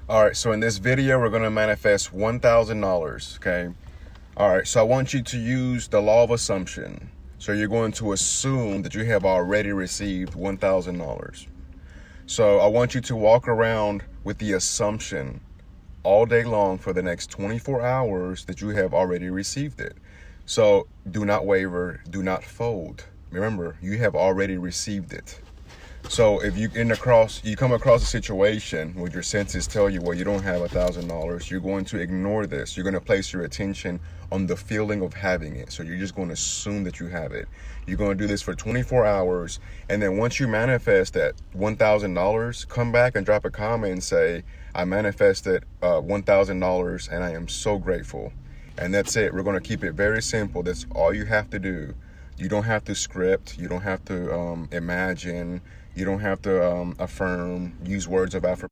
All right, so in this video, we're gonna manifest $1,000, okay? All right, so I want you to use the law of assumption. So you're going to assume that you have already received $1,000. So I want you to walk around with the assumption all day long for the next 24 hours that you have already received it. So do not waver, do not fold. Remember, you have already received it. So if you come across a situation where your senses tell you, well, you don't have $1,000, you're going to ignore this. You're going to place your attention on the feeling of having it. So you're just going to assume that you have it. You're going to do this for 24 hours. And then once you manifest that $1,000, come back and drop a comment and say, I manifested $1,000 and I am so grateful. And that's it. We're going to keep it very simple. That's all you have to do. You don't have to script. You don't have to imagine. You don't have to affirm, use words of affirmation.